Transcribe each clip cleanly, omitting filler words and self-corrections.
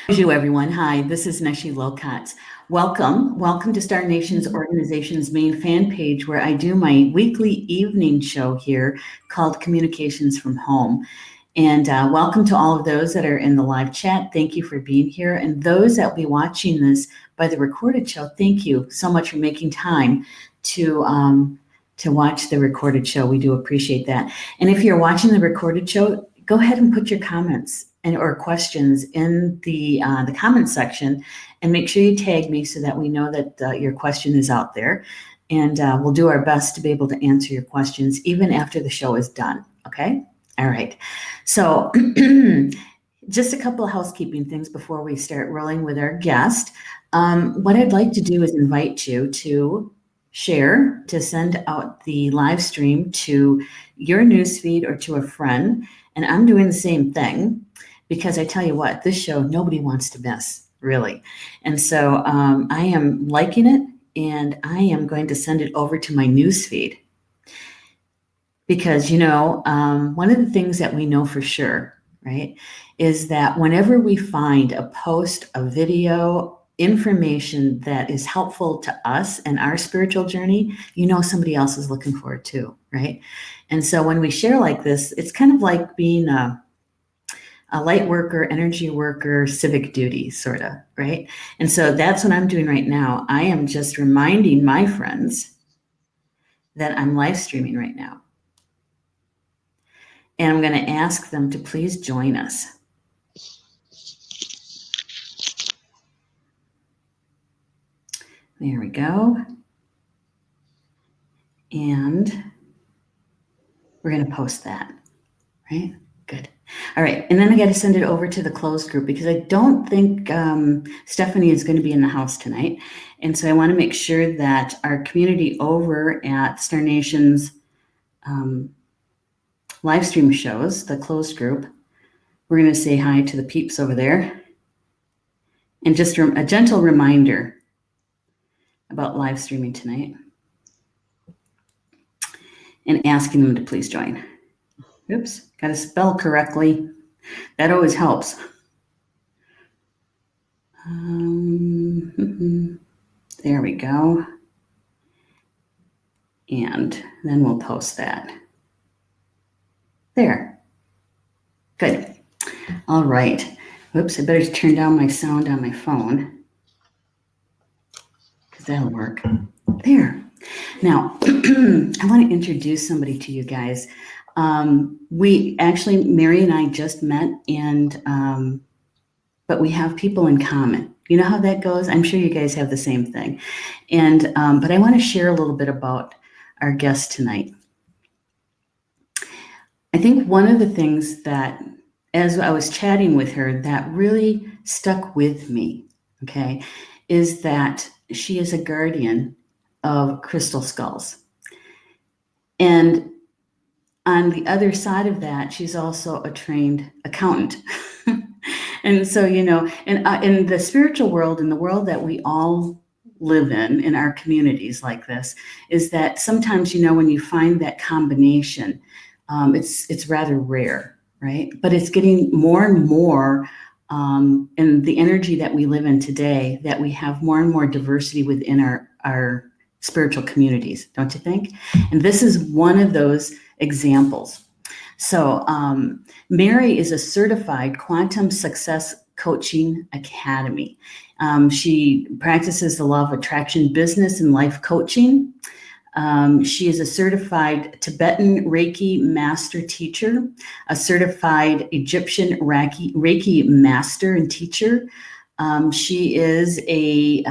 Bonjour, everyone. Hi, this is Neshi Lokotz. Welcome to Star Nation's organization's main fan page, where I do my weekly evening show here called Communications from Home. And welcome to all of those that are in the live chat. Thank you for being here. And those that will be watching this by the recorded show, thank you so much for making time to watch the recorded show. We do appreciate that. And if you're watching the recorded show, go ahead and put your comments or questions in the comment section, and make sure you tag me so that we know that your question is out there. And we'll do our best to be able to answer your questions even after the show is done. Okay? All right. So just a couple of housekeeping things before we start rolling with our guest. What I'd like to do is invite you to share, to send out the live stream to your newsfeed or to a friend. And I'm doing the same thing, because I tell you what, this show, nobody wants to miss, really. And so I am liking it, and I am going to send it over to my newsfeed. Because, one of the things that we know for sure, right, is that whenever we find a post, a video, information that is helpful to us and our spiritual journey, somebody else is looking for it too, right? And so when we share like this, it's kind of like being a light worker, energy worker, civic duty, sort of, right? And so that's what I'm doing right now. I am just reminding my friends that I'm live streaming right now. And I'm going to ask them to please join us. There we go. And we're going to post that, right? Good. All right. And then I got to send it over to the closed group, because I don't think Stephanie is going to be in the house tonight. And so I want to make sure that our community over at Star Nation's live stream shows, the closed group, we're going to say hi to the peeps over there. And just a gentle reminder about live streaming tonight, and asking them to please join. Oops, got to spell correctly. That always helps. There we go. And then we'll post that. There. Good. All right. Whoops, I better turn down my sound on my phone, because that'll work. There. Now, I want to introduce somebody to you guys. We actually, Mary and I just met, and but we have people in common. You know how that goes? I'm sure you guys have the same thing. And but I want to share a little bit about our guest tonight. I think one of the things that, as I was chatting with her, that really stuck with me, okay, is that she is a guardian of crystal skulls. And on the other side of that, she's also a trained accountant. And so, in the spiritual world, in the world that we all live in our communities like this, is that sometimes, when you find that combination, it's rather rare, right? But it's getting more and more in the energy that we live in today, that we have more and more diversity within our spiritual communities, don't you think? And this is one of those examples. So Mary is a certified quantum success coaching academy. She practices the law of attraction, business, and life coaching. She is a certified Tibetan Reiki master teacher, a certified Egyptian Reiki master and teacher. She is a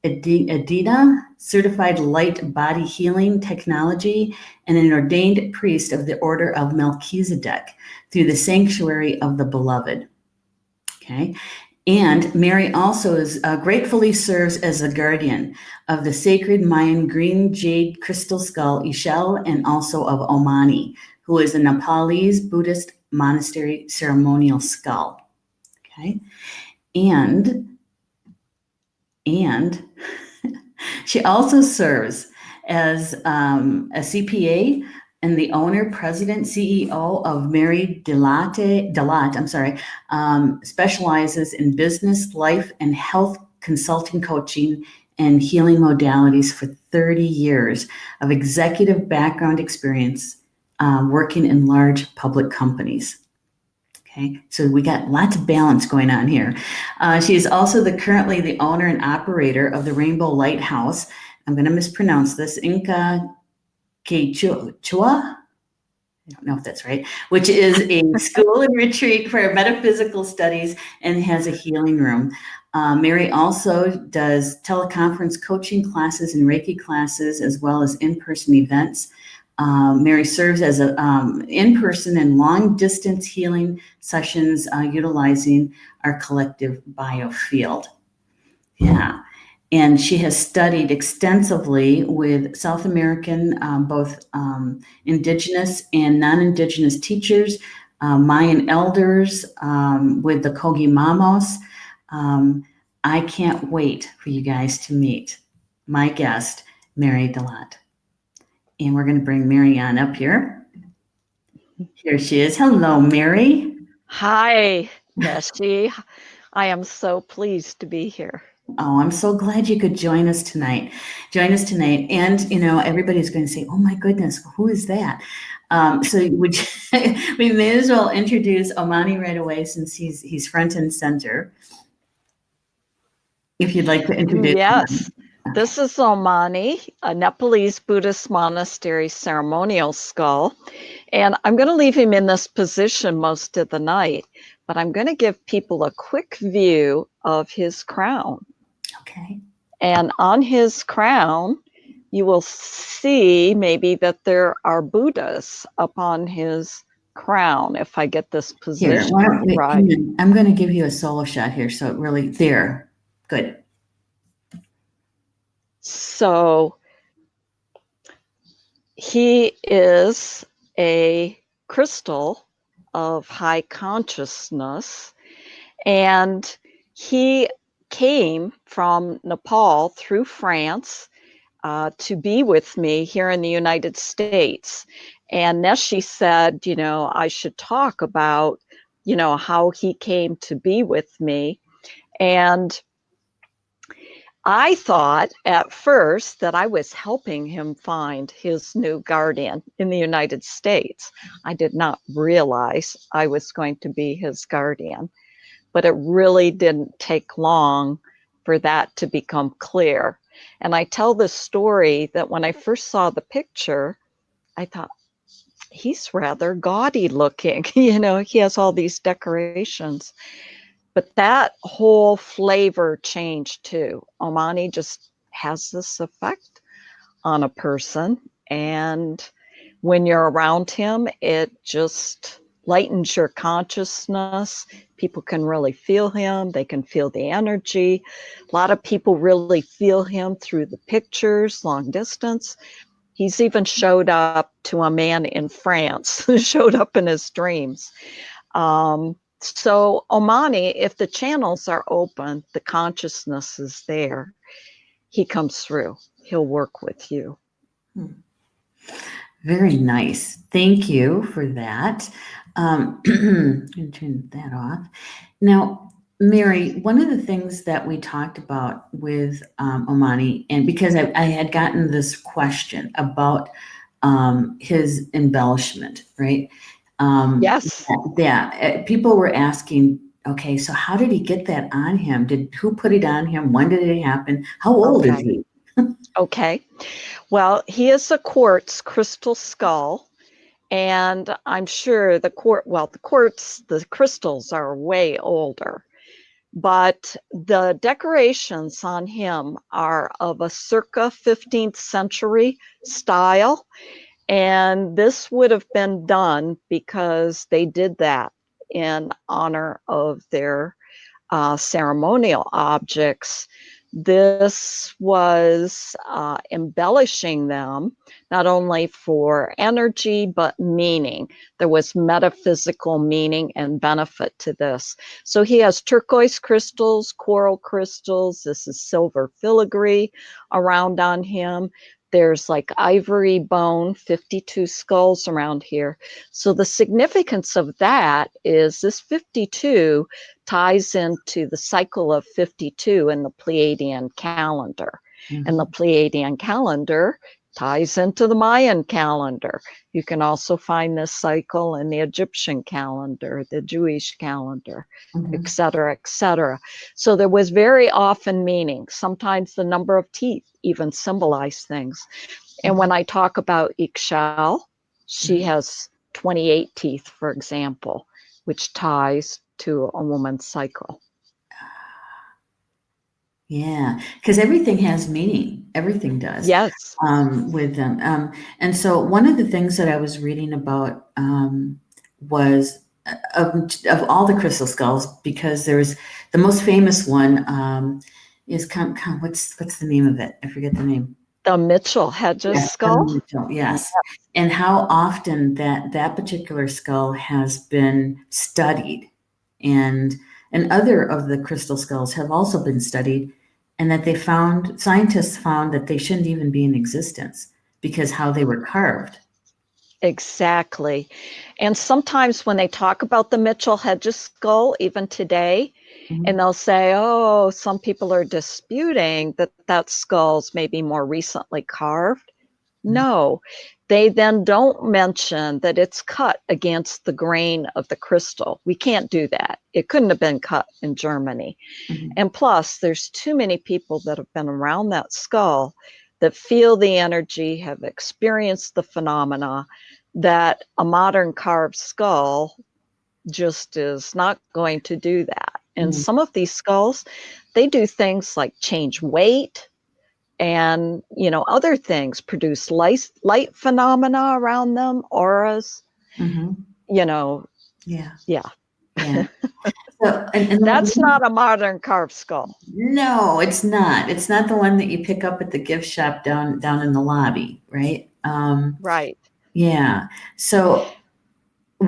Adina, certified light body healing technology, and an ordained priest of the Order of Melchizedek through the Sanctuary of the Beloved. Okay. And Mary also gratefully serves as a guardian of the sacred Mayan green jade crystal skull Ishel, and also of Omani, who is a Nepalese Buddhist monastery ceremonial skull. Okay. And she also serves as a CPA and the owner, president, CEO of Mary DeLaat, specializes in business, life, and health consulting, coaching, and healing modalities for 30 years of executive background experience working in large public companies. Okay, so we got lots of balance going on here. She is also currently the owner and operator of the Rainbow Lighthouse. I'm going to mispronounce this, Inca Quechua. I don't know if that's right, which is a school and retreat for metaphysical studies and has a healing room. Mary also does teleconference coaching classes and Reiki classes, as well as in-person events. Mary serves as a in-person and long-distance healing sessions utilizing our collective biofield. Yeah. And she has studied extensively with South American, both indigenous and non-indigenous teachers, Mayan elders, with the Kogi Mamos. I can't wait for you guys to meet my guest, Mary DeLaat. And we're going to bring Mary on up here. Here she is. Hello, Mary. Hi, Neshi. I am so pleased to be here. Oh, I'm so glad you could join us tonight. And, everybody's going to say, oh, my goodness, who is that? So we may as well introduce Omani right away, since he's front and center. If you'd like to introduce Yes, okay. This is Omani, a Nepalese Buddhist monastery ceremonial skull. And I'm going to leave him in this position most of the night, but I'm going to give people a quick view of his crown. Okay. And on his crown, you will see maybe that there are Buddhas upon his crown, if I get this position right. I'm going to give you a solo shot here. So it really, there. Good. So he is a crystal of high consciousness, and he came from Nepal through France to be with me here in the United States. And Neshi said, I should talk about, how he came to be with me. And I thought at first that I was helping him find his new guardian in the United States. I did not realize I was going to be his guardian, but it really didn't take long for that to become clear. And I tell this story that when I first saw the picture, I thought, he's rather gaudy looking. He has all these decorations. But that whole flavor changed too. Omani just has this effect on a person. And when you're around him, it just lightens your consciousness. People can really feel him. They can feel the energy. A lot of people really feel him through the pictures, long distance. He's even showed up to a man in France, showed up in his dreams. So Omani, if the channels are open, the consciousness is there, he comes through. He'll work with you. Very nice. Thank you for that. I'm going to turn that off. Now, Mary, one of the things that we talked about with Omani, and because I had gotten this question about his embellishment, right? Yes. Yeah. People were asking, okay, so how did he get that on him? Who put it on him? When did it happen? How old is he? Okay. Well, he is a quartz crystal skull. And I'm sure the crystals are way older. But the decorations on him are of a circa 15th century style. And this would have been done because they did that in honor of their ceremonial objects. This was embellishing them, not only for energy, but meaning. There was metaphysical meaning and benefit to this. So he has turquoise crystals, coral crystals. This is silver filigree around on him. there's like ivory bone, 52 skulls around here. So the significance of that is this 52 ties into the cycle of 52 in the Pleiadian calendar. Mm-hmm. And the Pleiadian calendar ties into the Mayan calendar. You can also find this cycle in the Egyptian calendar, the Jewish calendar, et cetera, et cetera. So there was very often meaning. Sometimes the number of teeth even symbolize things. And when I talk about Ixchel, she has 28 teeth, for example, which ties to a woman's cycle. Yeah, because everything has meaning. Everything does. Yes. With them. And so one of the things that I was reading about was of all the crystal skulls, because there's the most famous one is what's the name of it? I forget the name. The Mitchell Hedges Yes, skull. Mitchell, yes. And how often that particular skull has been studied, and other of the crystal skulls have also been studied, and that scientists found that they shouldn't even be in existence because how they were carved. Exactly. And sometimes when they talk about the Mitchell Hedges skull, even today, and they'll say, oh, some people are disputing that skull's maybe more recently carved. No, they then don't mention that it's cut against the grain of the crystal. We can't do that. It couldn't have been cut in Germany. And plus, there's too many people that have been around that skull that feel the energy, have experienced the phenomena, that a modern carved skull just is not going to do that. And some of these skulls, they do things like change weight and, other things, produce light phenomena around them, auras, Yeah. yeah. Yeah. So, That's not a modern carved skull. No, it's not. It's not the one that you pick up at the gift shop down in the lobby, right? Right. Yeah. So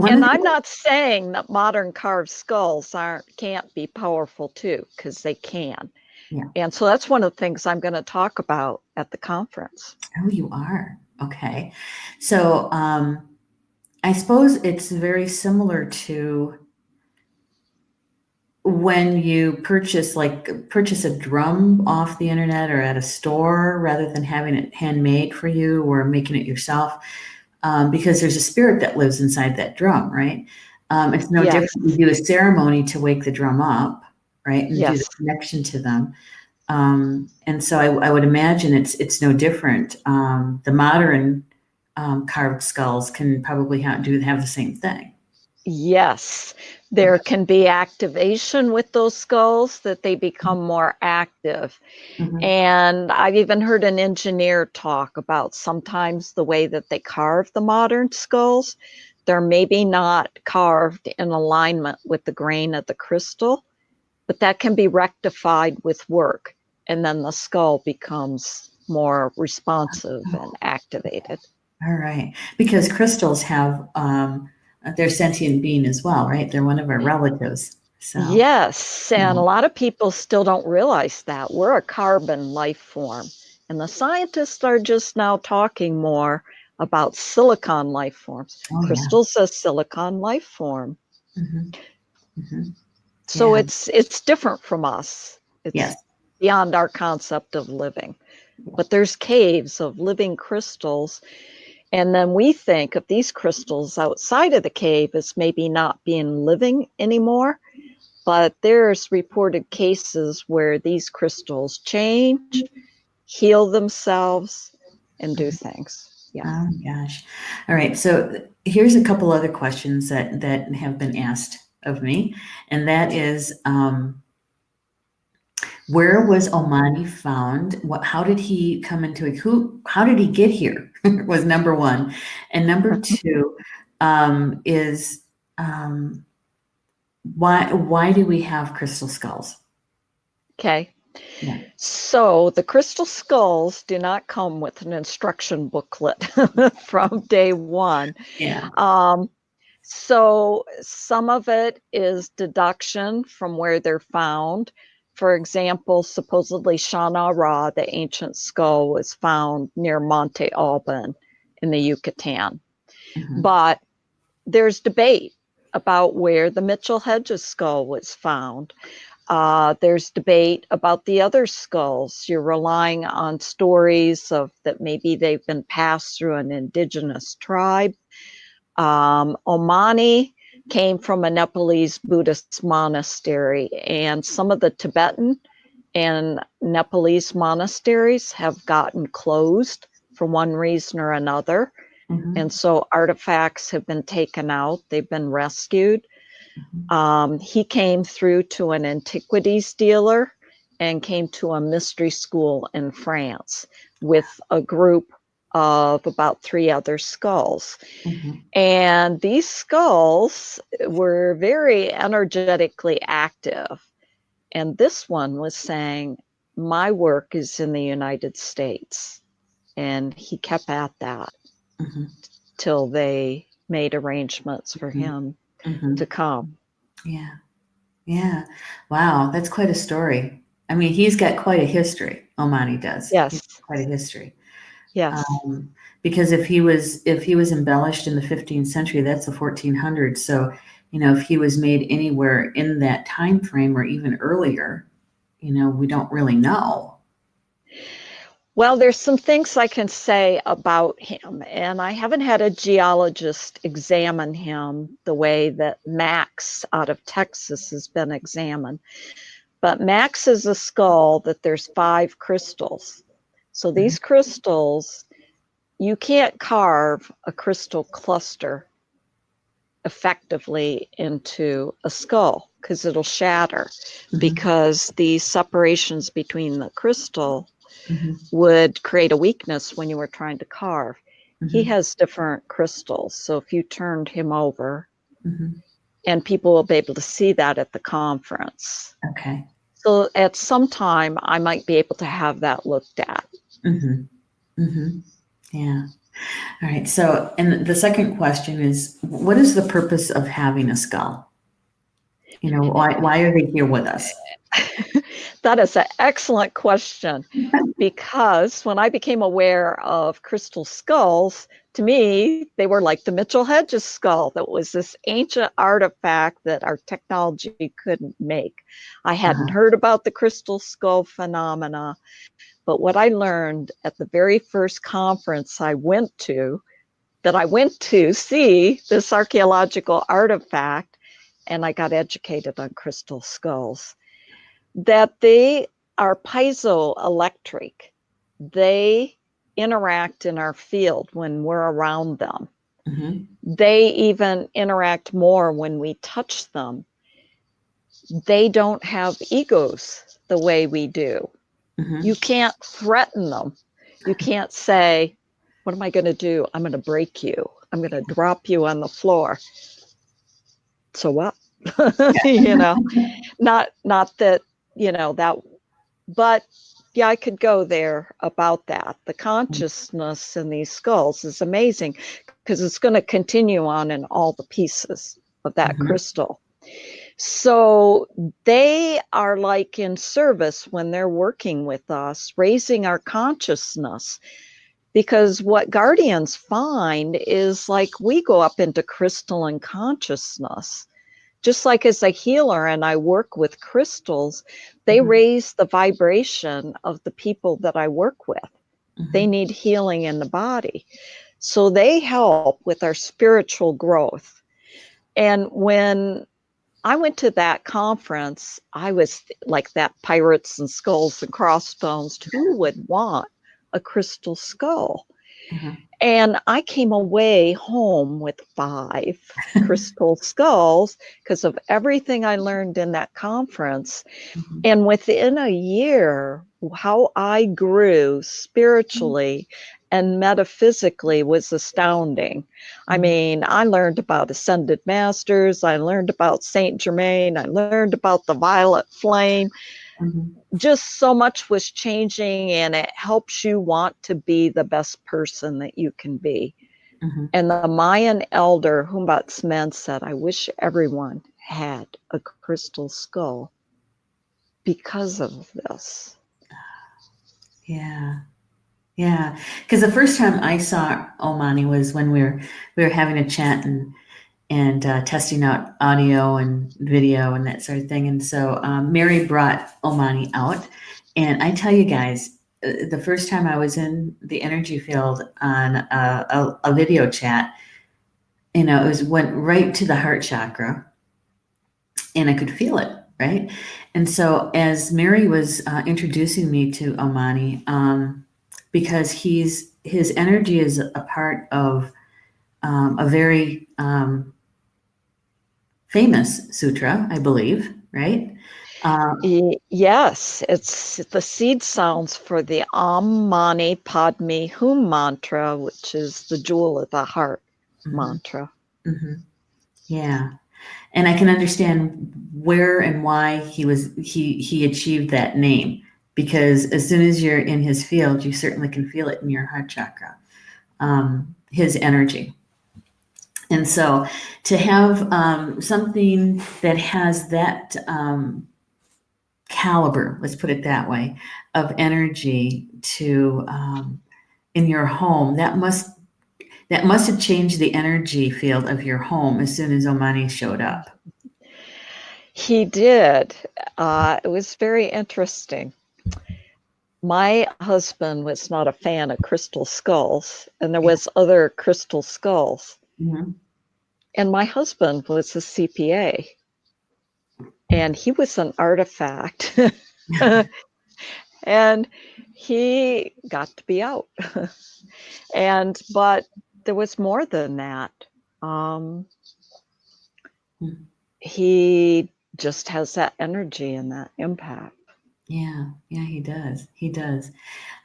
And I'm not saying that modern carved skulls can't be powerful too, because they can. Yeah. And so that's one of the things I'm going to talk about at the conference. Oh, you are. Okay. So I suppose it's very similar to when you purchase a drum off the internet or at a store rather than having it handmade for you or making it yourself, because there's a spirit that lives inside that drum, right? It's no different. You do a ceremony to wake the drum up, right? And do the connection to them. And so I would imagine it's no different. The modern carved skulls can probably have the same thing. Yes, there can be activation with those skulls, that they become more active. And I've even heard an engineer talk about sometimes the way that they carve the modern skulls, they're maybe not carved in alignment with the grain of the crystal, but that can be rectified with work. And then the skull becomes more responsive and activated. All right. Because crystals have, they're sentient being as well, right? They're one of our relatives. So yes, and a lot of people still don't realize that. We're a carbon life form. And the scientists are just now talking more about silicon life forms. Crystal's a silicon life form. So it's different from us. It's beyond our concept of living. But there's caves of living crystals. And then we think of these crystals outside of the cave as maybe not being living anymore. But there's reported cases where these crystals change, heal themselves, and do things. Yeah. Oh my gosh. All right. So here's a couple other questions that have been asked of me. And that is, where was Omani found? How did he come into it? How did he get here? Was number one. And number two is why do we have crystal skulls? Okay. Yeah. So the crystal skulls do not come with an instruction booklet from day one. Yeah. So some of it is deduction from where they're found. for example, supposedly Shana-Ra, the ancient skull, was found near Monte Alban in the Yucatan. Mhm. But there's debate about where the Mitchell-Hedges skull was found. There's debate about the other skulls. You're relying on stories of that maybe they've been passed through an indigenous tribe. Omani came from a Nepalese Buddhist monastery, and some of the Tibetan and Nepalese monasteries have gotten closed for one reason or another. Mhm. And so artifacts have been taken out, they've been rescued. He came through to an antiquities dealer and came to a mystery school in France with a group of about 3 other skulls. Mhm. And these skulls were very energetically active. And this one was saying, my work is in the United States. And he kept at that Mhm. till they made arrangements for Mhm. him Mhm. to come. Yeah. Yeah. Wow, that's quite a story. I mean, he's got quite a history. Omani does. He's Yes, got quite a history. yes. Um, because if he was embellished in the 15th century, that's the 1400s. So, if he was made anywhere in that time frame or even earlier, we don't really know. Well, there's some things I can say about him, and I haven't had a geologist examine him the way that Max out of Texas has been examined. But Max is a skull that there's 5 crystals. So these crystals, you can't carve a crystal cluster effectively into a skull because it'll shatter, Mhm. because the separations between the crystal Mhm. would create a weakness when you were trying to carve. He Mhm. has different crystals, so if you turned him over, Mhm. and people will be able to see that at the conference. Okay. So at some time, I might be able to have that looked at. Mhm. Mhm. Yeah. All right. So, and the second question is, what is the purpose of having a skull? Why are they here with us? That is an excellent question, because when I became aware of crystal skulls, to me, they were like the Mitchell-Hedges skull. That was this ancient artifact that our technology couldn't make. I hadn't Uh-huh. heard about the crystal skull phenomena, but what I learned at the very first conference I went to see this archaeological artifact, and I got educated on crystal skulls, that they are piezoelectric. They interact in our field when we're around them. Mhm. They even interact more when we touch them. They don't have egos the way we do. Mhm. You can't threaten them. You can't say, what am I going to do? I'm going to break you. I'm going to drop you on the floor. So what? you know, not that, that, but yeah, I could go there about that. The consciousness in these skulls is amazing because it's going to continue on in all the pieces of that Mhm. crystal. So they are like in service when they're working with us, raising our consciousness. Because what guardians find is like we go up into crystalline consciousness. Just like as a healer and I work with crystals, they Mhm. raise the vibration of the people that I work with. They Mhm. need healing in the body. So they help with our spiritual growth. And when I went to that conference, I was like that pirates and skulls and crossbones. Who would want a crystal skull? Mhm. And I came away home with 5 crystal skulls because of everything I learned in that conference. Mhm. And within a year, how I grew spiritually and metaphysically was astounding. I Mhm. mean, I learned about ascended masters, I learned about Saint Germain, I learned about the violet flame. Mhm. Just so much was changing, and it helps you want to be the best person that you can be. Mhm. And the Mayan elder Humbat Smen said, I wish everyone had a crystal skull. because of this. Yeah. Yeah. Because the first time I saw Omani was when we were having a chat and testing out audio and video and that sort of thing. And so Mary brought Omani out. And I tell you guys, the first time I was in the energy field on a video chat, went right to the heart chakra and I could feel it, right? And so as Mary was introducing me to Omani, because his energy is a part of a very famous sutra, I believe, right? Yes, it's the seed sounds for the Om Mani Padme Hum mantra, which is the jewel of the heart mantra. Mm-hmm. Yeah, and I can understand where and why he achieved that name, because as soon as you're in his field, you certainly can feel it in your heart chakra, his energy. And so to have something that has that caliber, let's put it that way, of energy to in your home, that must have changed the energy field of your home as soon as Omani showed up. He did. It was very interesting. My husband was not a fan of crystal skulls, and there was other crystal skulls. Mm-hmm. And my husband was a CPA, and he was an artifact. And he got to be out. But there was more than that. He just has that energy and that impact. Yeah, he does. He does.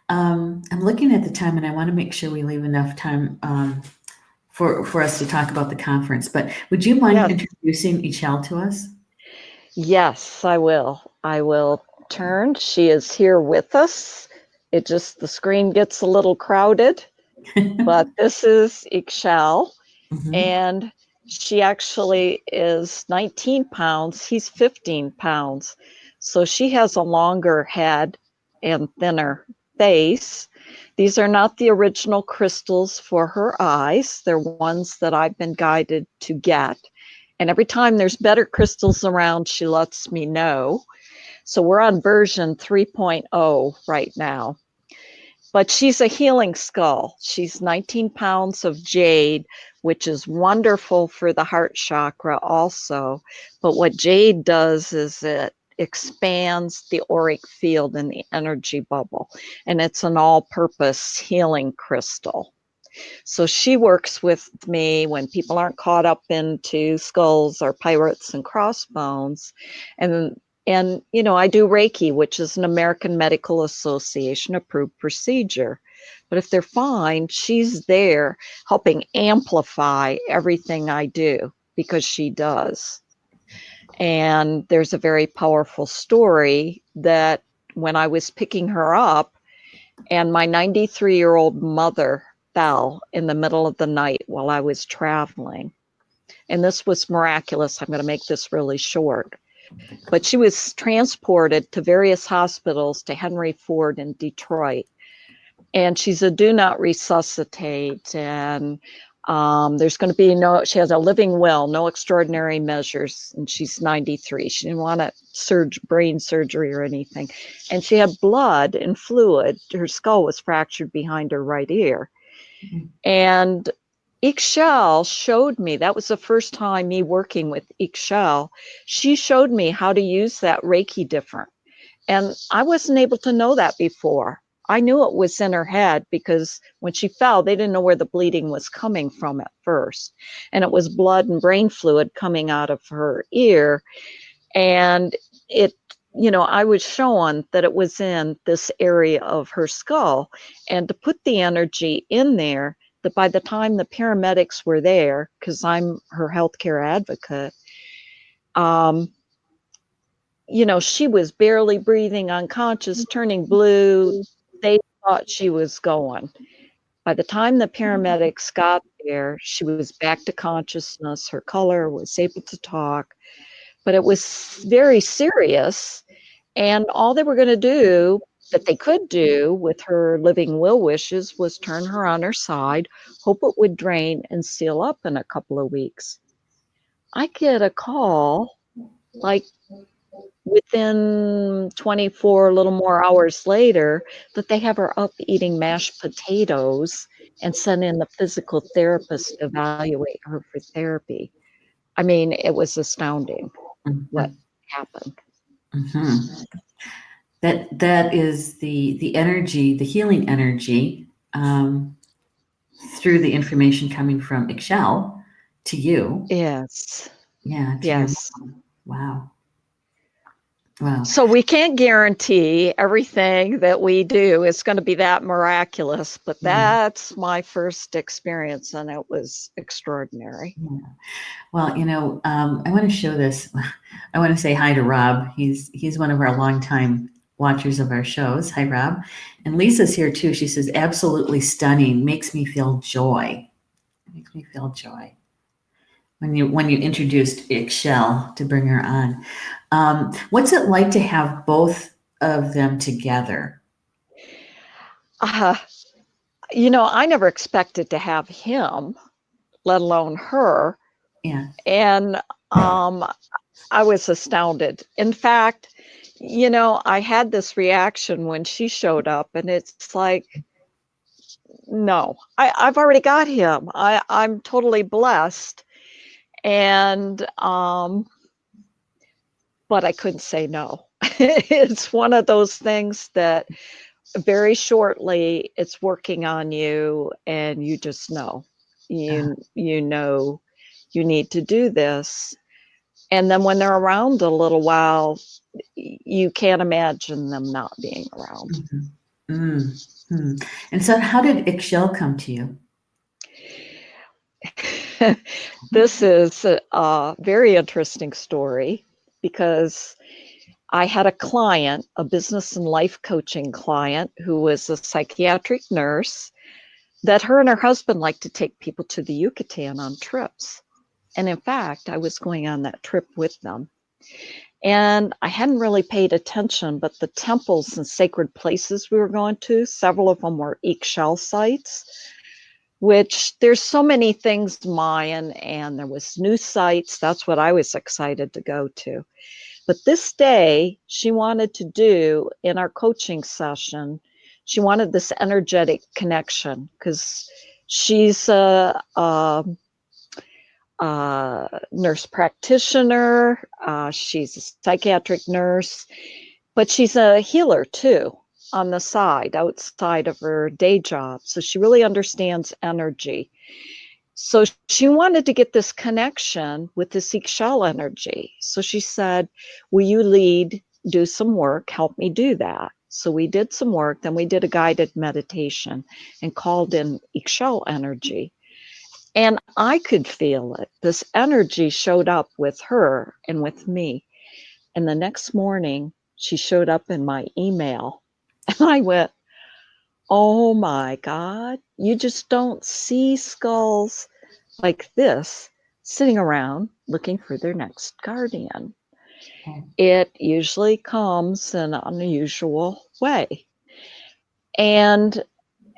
I'm looking at the time, and I want to make sure we leave enough time for us to talk about the conference. But would you mind introducing Ichel to us? Yes, I will. I will turn. She is here with us. The screen gets a little crowded, but this is Ichel, and she actually is 19 pounds. He's 15 pounds. So she has a longer head and thinner face. These are not the original crystals for her eyes. They're ones that I've been guided to get. And every time there's better crystals around, she lets me know. So we're on version 3.0 right now. But she's a healing skull. She's 19 pounds of jade, which is wonderful for the heart chakra also. But what jade does is it expands the auric field in the energy bubble, and it's an all-purpose healing crystal. So she works with me when people aren't caught up into skulls or pirates and crossbones. And I do Reiki, which is an American Medical Association approved procedure. But if they're fine, she's there helping amplify everything I do because she does. And there's a very powerful story that when I was picking her up, and my 93-year-old mother fell in the middle of the night while I was traveling. And this was miraculous. I'm going to make this really short. But she was transported to various hospitals to Henry Ford in Detroit. And she's a do not resuscitate. And there's going to be she has a living will, no extraordinary measures. And she's 93. She didn't want brain surgery or anything. And she had blood and fluid. Her skull was fractured behind her right ear. Mm-hmm. And Ichel showed me, that was the first time me working with Ichel. She showed me how to use that Reiki different. And I wasn't able to know that before. I knew it was in her head because when she fell, they didn't know where the bleeding was coming from at first. And it was blood and brain fluid coming out of her ear. And I was shown that it was in this area of her skull. And to put the energy in there, that by the time the paramedics were there, because I'm her healthcare advocate, she was barely breathing, unconscious, turning blue. They thought she was going. By the time the paramedics got there, she was back to consciousness. Her color was able to talk, but it was very serious. And all they were going to do, that they could do with her living will wishes, was turn her on her side, hope it would drain and seal up in a couple of weeks. I get a call like within 24, a little more hours later, that they have her up eating mashed potatoes and send in the physical therapist to evaluate her for therapy. I mean, it was astounding what happened. Mm-hmm. That is the energy, the healing energy, through the information coming from Excel to you. Yes. Yeah, to your Yes. mom. Wow. Wow. So we can't guarantee everything that we do is going to be that miraculous, but that's my first experience, and it was extraordinary. Yeah. Well, I want to show this. I want to say hi to Rob. He's one of our longtime watchers of our shows. Hi, Rob. And Lisa's here too. She says, absolutely stunning. Makes me feel joy. Makes me feel joy. When you introduced Excel to bring her on. What's it like to have both of them together? Uh, I never expected to have him, let alone her. Yeah. And I was astounded. In fact, I had this reaction when she showed up, and it's like, no, I've already got him. I'm totally blessed. And but I couldn't say no. It's one of those things that very shortly it's working on you, and you just know. You know you need to do this. And then when they're around a little while, you can't imagine them not being around. Mm-hmm. And so, how did Excel come to you? This is a very interesting story because I had a client, a business and life coaching client, who was a psychiatric nurse, that her and her husband liked to take people to the Yucatan on trips. And in fact, I was going on that trip with them. And I hadn't really paid attention, but the temples and sacred places we were going to, several of them were Ixchel sites, which there's so many things Mayan, and there was new sites. That's what I was excited to go to. But this day, she wanted to do in our coaching session, she wanted this energetic connection because she's a nurse practitioner. She's a psychiatric nurse, but she's a healer too on the side, outside of her day job. So she really understands energy. So she wanted to get this connection with the Ixchel energy. So she said, will you do some work, help me do that? So we did some work, then we did a guided meditation and called in Ixchel energy. And I could feel it. This energy showed up with her and with me. And the next morning, she showed up in my email. And I went, oh my God, you just don't see skulls like this sitting around looking for their next guardian. It usually comes in an unusual way. And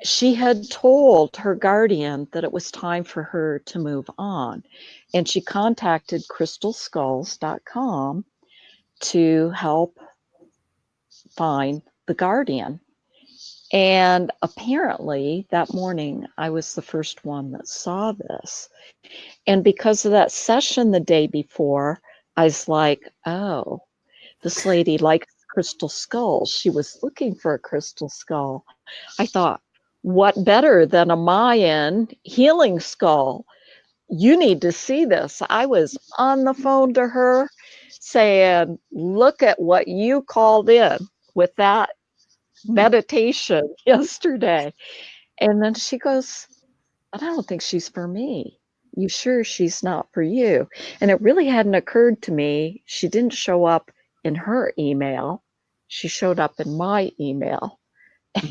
she had told her guardian that it was time for her to move on. And she contacted crystalskulls.com to help find the guardian. And apparently that morning, I was the first one that saw this. And because of that session the day before, I was like, oh, this lady likes crystal skulls. She was looking for a crystal skull. I thought, what better than a Mayan healing skull? You need to see this. I was on the phone to her saying, look at what you called in with that meditation yesterday. And then she goes, but I don't think she's for me. You sure she's not for you? And it really hadn't occurred to me. She didn't show up in her email. She showed up in my email.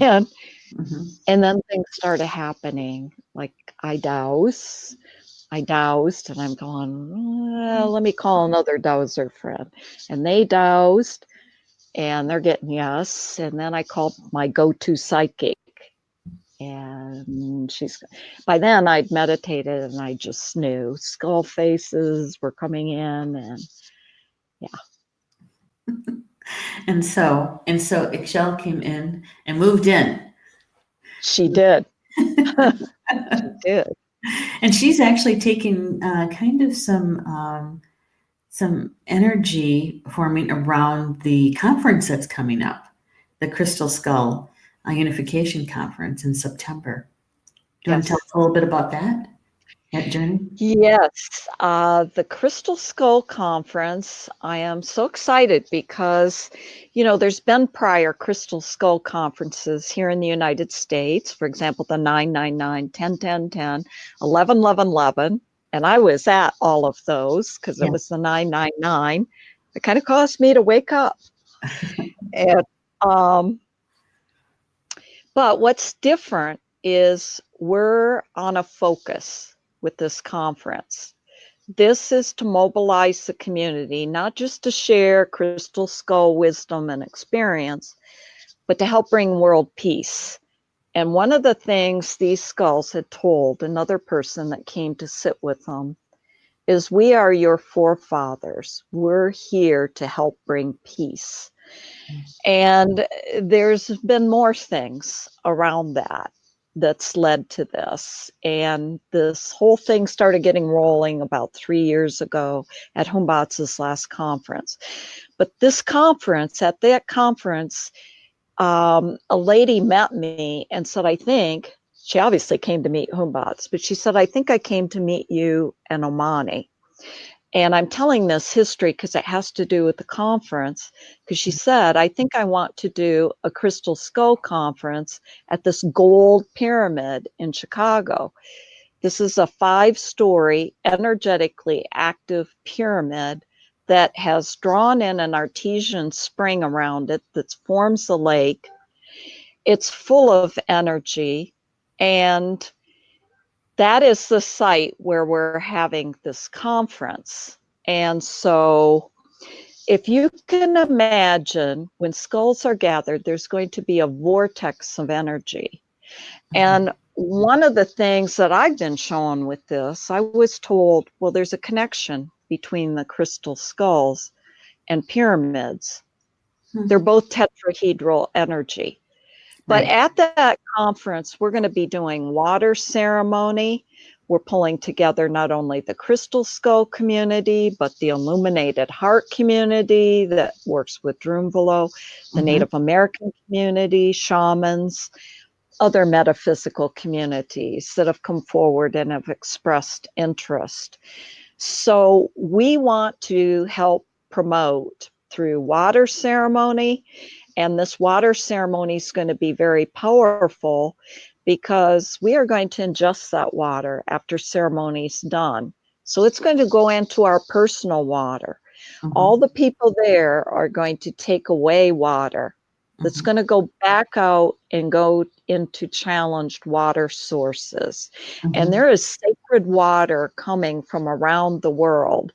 And Mm-hmm. and then things started happening. Like I dowsed, and I'm going, let me call another dowser friend. And they dowsed. and they're getting yes. And then I called my go-to psychic, and by then I'd meditated and I just knew skull faces were coming in, and yeah. And so Excel came in and moved in. She did. She did. And she's actually taken kind of some energy forming around the conference that's coming up, the Crystal Skull Unification Conference in September. Do you want to tell us a little bit about that journey? Yes, the Crystal Skull Conference. I am so excited because, there's been prior Crystal Skull conferences here in the United States. For example, the 999, 10, 10, 10, 11, 11, 11. And I was at all of those because it was the 999. It kind of caused me to wake up. And, but what's different is we're on a focus with this conference. This is to mobilize the community, not just to share Crystal Skull wisdom and experience, but to help bring world peace. And one of the things these skulls had told another person that came to sit with them is, we are your forefathers. We're here to help bring peace. And there's been more things around that's led to this. And this whole thing started getting rolling about 3 years ago at Humbotz's last conference. But at that conference, a lady met me and said, I think, she obviously came to meet Humbotz, but she said, I think I came to meet you and Omani. And I'm telling this history because it has to do with the conference, because she said, I think I want to do a Crystal Skull conference at this gold pyramid in Chicago. This is a 5-story, energetically active pyramid that has drawn in an artesian spring around it that forms a lake. It's full of energy, and that is the site where we're having this conference. And so if you can imagine, when skulls are gathered, there's going to be a vortex of energy. And one of the things that I've been shown with this, I was told, well, there's a connection between the crystal skulls and pyramids. They're both tetrahedral energy. But at that conference, we're going to be doing water ceremony. We're pulling together not only the Crystal Skull community, but the Illuminated Heart community that works with Drumvalo, the Native American community, shamans, other metaphysical communities that have come forward and have expressed interest. So we want to help promote through water ceremony. And this water ceremony is going to be very powerful because we are going to ingest that water after ceremony is done. So it's going to go into our personal water. All the people there are going to take away water that's going to go back out and go into challenged water sources. And there is sacred water coming from around the world,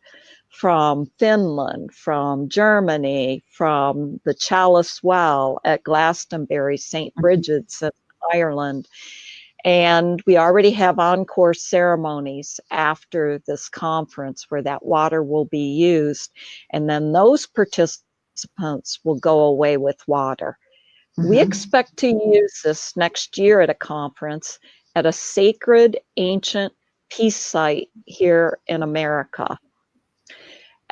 from Finland, from Germany, from the Chalice Well at Glastonbury, St. Bridget's in Ireland. And we already have encore ceremonies after this conference where that water will be used. And then those participants will go away with water. We expect to use this next year at a conference at a sacred ancient peace site here in America,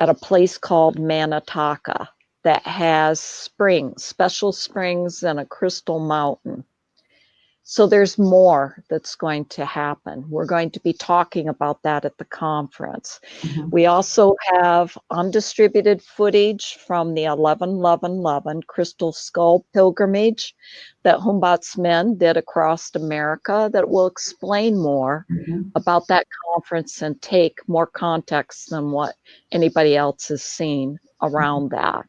at a place called Manataka that has springs, special springs and a crystal mountain. So there's more that's going to happen. We're going to be talking about that at the conference. We also have undistributed footage from the 11-11-11 Crystal Skull pilgrimage that Humbotz's men did across America that will explain more about that conference and take more context than what anybody else has seen around that.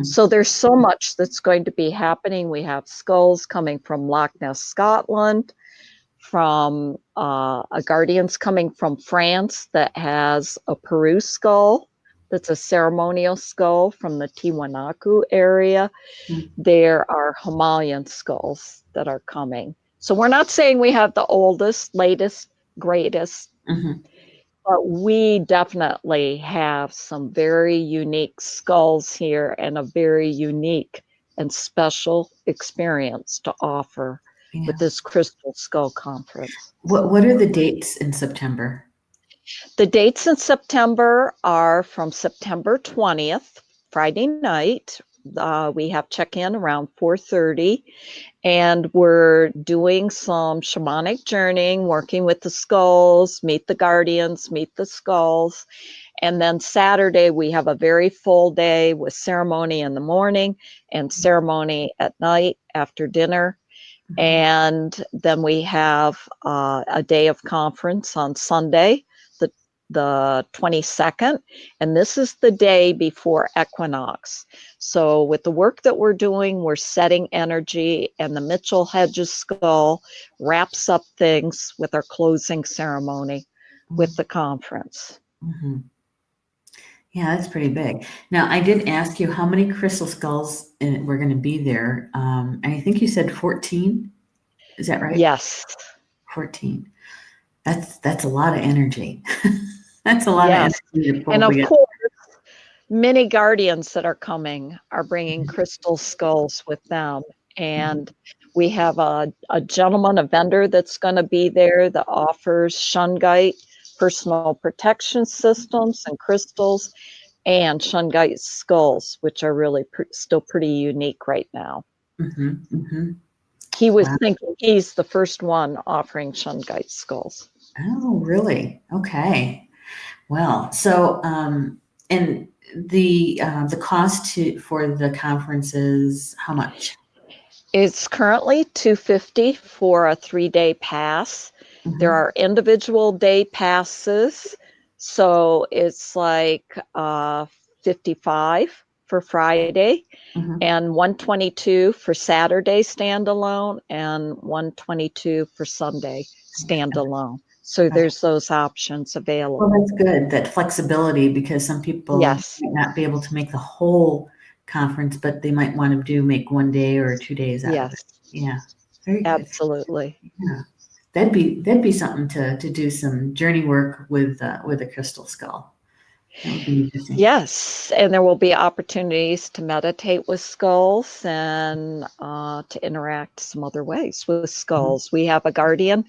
So there's so much that's going to be happening. We have skulls coming from Loch Ness, Scotland, from a guardian's coming from France that has a Peru skull that's a ceremonial skull from the Tiwanaku area. There are Himalayan skulls that are coming. So we're not saying we have the oldest, latest, greatest, but we definitely have some very unique skulls here and a very unique and special experience to offer with this Crystal Skull Conference. What are the dates in September? The dates in September are from September 20th, Friday night. We have check-in around 4:30, and we're doing some shamanic journeying, working with the skulls, meet the guardians, meet the skulls. And then Saturday, we have a very full day with ceremony in the morning and ceremony at night after dinner. And then we have a day of conference on Sunday, the 22nd, and this is the day before equinox. So with the work that we're doing, we're setting energy, and the Mitchell Hedges skull wraps up things with our closing ceremony with the conference. Yeah, that's pretty big. Now, I did ask you how many crystal skulls were going to be there. And I think you said 14. Is that right? Yes. 14. That's a lot of energy. That's a lot of energy to pull and of together. course, many guardians that are coming are bringing crystal skulls with them. And we have a gentleman, a vendor that's going to be there that offers shungite personal protection systems and crystals and shungite skulls, which are really still pretty unique right now. He was thinking he's the first one offering shungite skulls. Oh, really? Okay. Well, so and the cost for the conference is how much? It's currently $250 for a 3-day pass. There are individual day passes, so it's like $55 for Friday, and $122 for Saturday standalone, and $122 for Sunday standalone. So there's those options available. Well, that's good, that flexibility, because some people might not be able to make the whole conference, but they might want to make 1 day or 2 days out of it. Yeah, very good. Absolutely. Yeah, that'd be something to do some journey work with a crystal skull. That would be interesting. Yes, and there will be opportunities to meditate with skulls and to interact some other ways with skulls. We have a guardian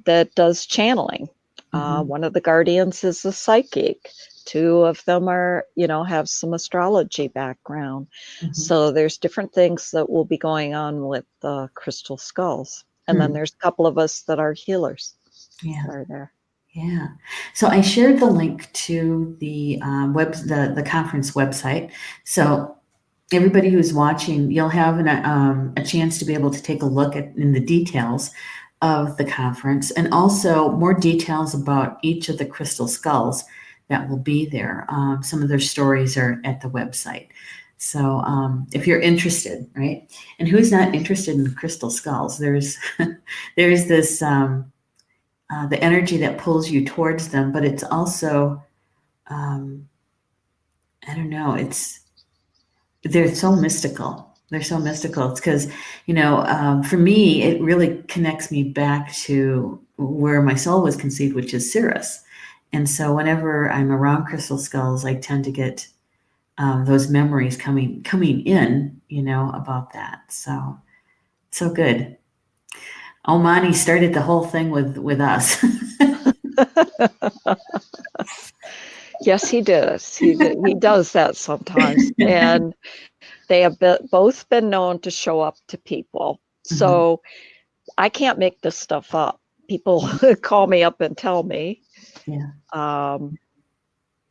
that does channeling. One of the guardians is a psychic. 2 of them are, have some astrology background. So there's different things that will be going on with crystal skulls. And then there's a couple of us that are healers that are there. Yeah. So I shared the link to the the conference website. So everybody who's watching, you'll have a chance to be able to take a look in the details of the conference, and also more details about each of the crystal skulls that will be there. Some of their stories are at the website. So if you're interested, right? And who's not interested in crystal skulls? There's this the energy that pulls you towards them, but it's also I don't know, they're so mystical. They're so mystical. It's because, for me, it really connects me back to where my soul was conceived, which is Cirrus. And so whenever I'm around crystal skulls, I tend to get those memories coming in, about that. So good. Omani started the whole thing with us. Yes, he does. He does that sometimes. And they have both been known to show up to people. So I can't make this stuff up. People call me up and tell me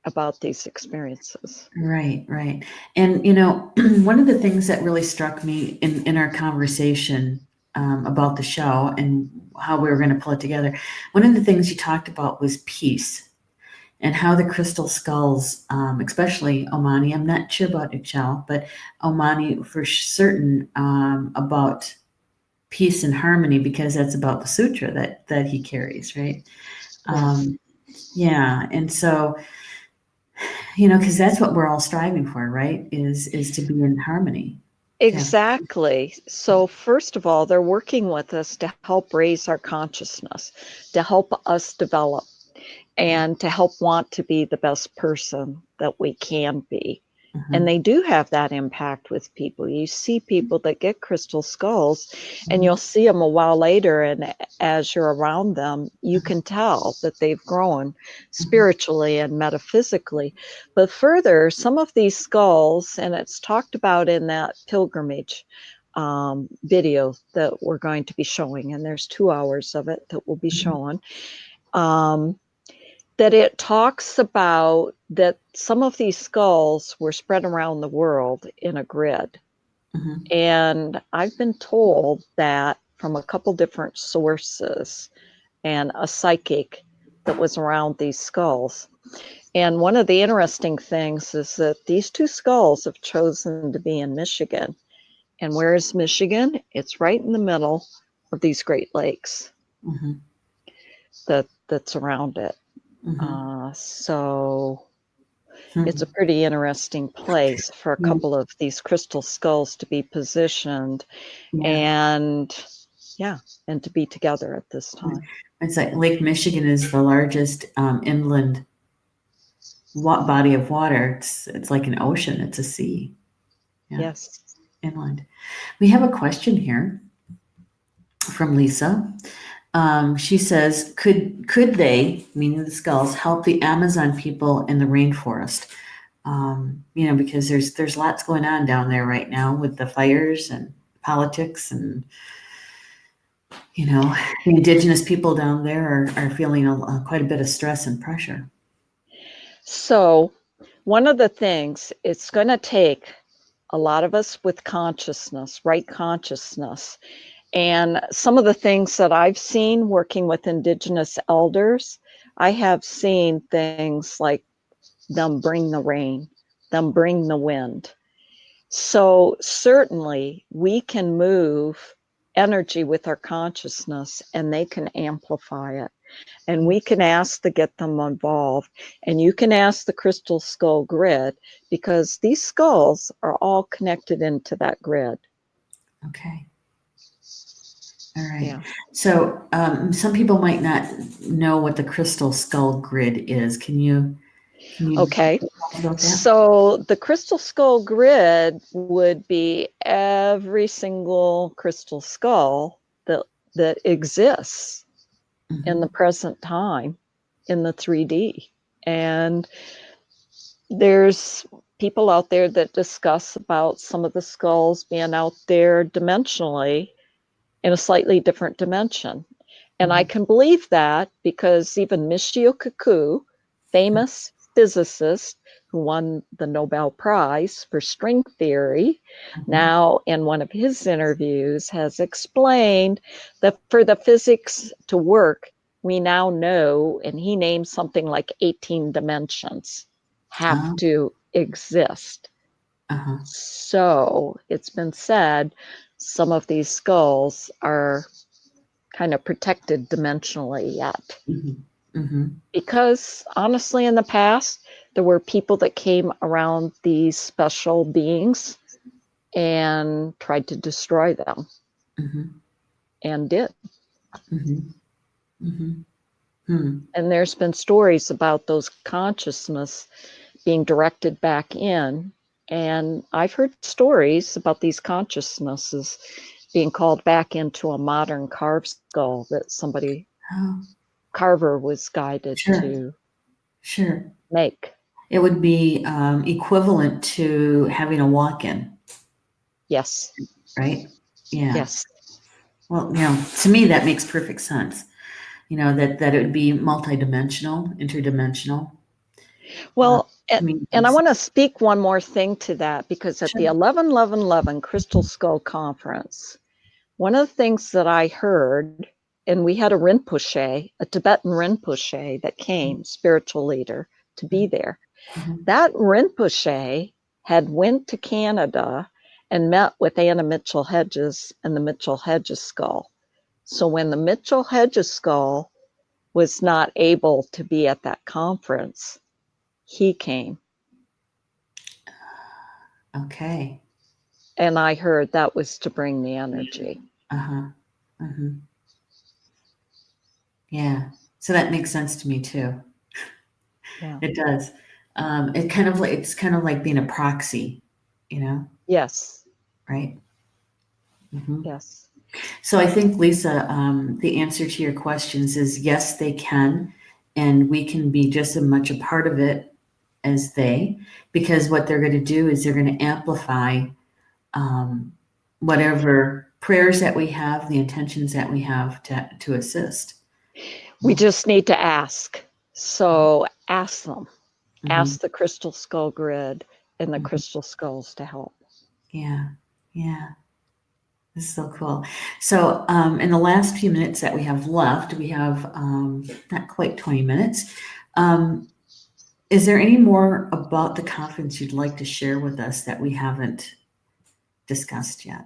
about these experiences. Right. And, one of the things that really struck me in our conversation about the show and how we were going to pull it together, one of the things you talked about was peace, and how the crystal skulls, especially Omani, I'm not sure about Ixchel, but Omani for certain, about peace and harmony, because that's about the sutra that he carries, right? Yes. Yeah. And so because that's what we're all striving for, right? Is to be in harmony. Exactly. So first of all, they're working with us to help raise our consciousness, to help us develop, and to help want to be the best person that we can be. And they do have that impact with people. You see people that get crystal skulls, and you'll see them a while later, and as you're around them, you can tell that they've grown spiritually and metaphysically. But further, some of these skulls, and it's talked about in that pilgrimage video that we're going to be showing, and there's 2 hours of it that we'll be showing, that it talks about that some of these skulls were spread around the world in a grid. And I've been told that from a couple different sources and a psychic that was around these skulls. And one of the interesting things is that these 2 skulls have chosen to be in Michigan. And where is Michigan? It's right in the middle of these Great Lakes that's around it. So it's a pretty interesting place for a couple of these crystal skulls to be positioned and to be together at this time. It's like Lake Michigan is the largest inland body of water. It's like an ocean. It's a sea. Yes. Inland. We have a question here from Lisa. She says, could they, meaning the skulls, help the Amazon people in the rainforest? Because there's lots going on down there right now with the fires and politics, and the indigenous people down there are feeling quite a bit of stress and pressure. So one of the things, it's going to take a lot of us with consciousness, right consciousness. And some of the things that I've seen working with indigenous elders, I have seen things like them bring the rain, them bring the wind. So certainly we can move energy with our consciousness, and they can amplify it. And we can ask to get them involved. And you can ask the Crystal Skull Grid, because these skulls are all connected into that grid. Okay. All right. Yeah. So some people might not know what the Crystal Skull Grid is. Can you Okay. talk about that? So the Crystal Skull Grid would be every single crystal skull that exists in the present time in the 3D. And there's people out there that discuss about some of the skulls being out there dimensionally in a slightly different dimension. And I can believe that because even Michio Kaku, famous physicist who won the Nobel Prize for string theory, now in one of his interviews has explained that for the physics to work, we now know, and he named something like 18 dimensions have to exist. So it's been said some of these skulls are kind of protected dimensionally yet. Because honestly, in the past, there were people that came around these special beings and tried to destroy them and did. And there's been stories about those consciousness being directed back in. And I've heard stories about these consciousnesses being called back into a modern carved skull that somebody carver was guided to make. It would be equivalent to having a walk-in. Yes. Right? Yeah. Yes. Well, to me that makes perfect sense. That it would be multidimensional, interdimensional. Well, and I want to speak one more thing to that, because at the 11-11-11 Crystal Skull Conference, one of the things that I heard, and we had a Rinpoche, a Tibetan Rinpoche that came, spiritual leader, to be there. That Rinpoche had went to Canada and met with Anna Mitchell Hedges and the Mitchell Hedges skull. So when the Mitchell Hedges skull was not able to be at that conference, he came Okay. And I heard that was to bring the energy. Uh-huh. Uh-huh. Yeah. So that makes sense to me too. Yeah. It does. It's kind of like being a proxy, you know, Yes. right? Hmm. Yes. So I think, Lisa, the answer to your questions is yes, they can, and we can be just as much a part of it as they, because what they're going to do is they're going to amplify um, whatever prayers that we have, the intentions that we have to assist. We just need to ask. So ask them. Hmm. Ask the Crystal Skull Grid and the Hmm. Crystal Skulls to help. Yeah, yeah. This is so cool. So, in the last few minutes that we have left, we have not quite 20 minutes. Um, is there any more about the conference you'd like to share with us that we haven't discussed yet?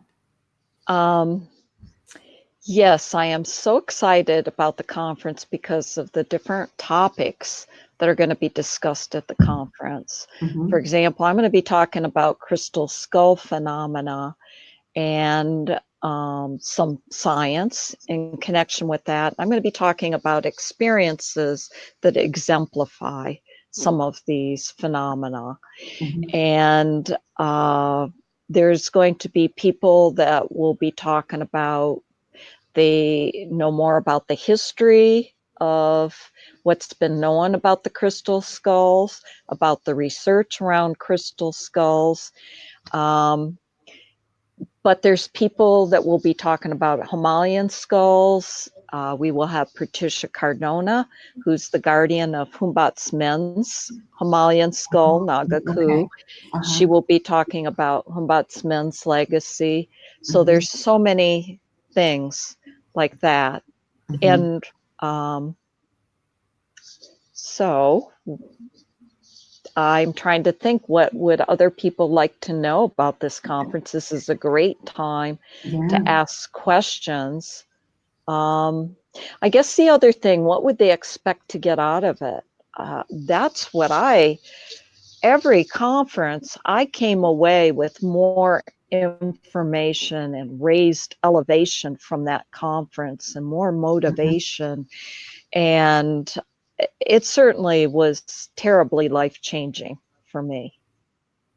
Yes, I am so excited about the conference because of the different topics that are going to be discussed at the conference. For Hmm. example, I'm going to be talking about crystal skull phenomena and some science in connection with that. I'm going to be talking about experiences that exemplify some of these phenomena. Hmm. And there's going to be people that will be talking about, they know more about the history of what's been known about the crystal skulls, about the research around crystal skulls. But there's people that will be talking about Himalayan skulls. We will have Patricia Cardona, who's the guardian of Humbat's Men's Himalayan skull, Okay. Nagaku. Uh-huh. She will be talking about Humbat's Men's legacy. So Hmm. there's so many things like that. Hmm. And so I'm trying to think, what would other people like to know about this conference? This is a great time Yeah. to ask questions. I guess the other thing, what would they expect to get out of it? That's what every conference, I came away with more information and raised elevation from that conference and more Uh-huh. motivation. And it certainly was terribly life-changing for me.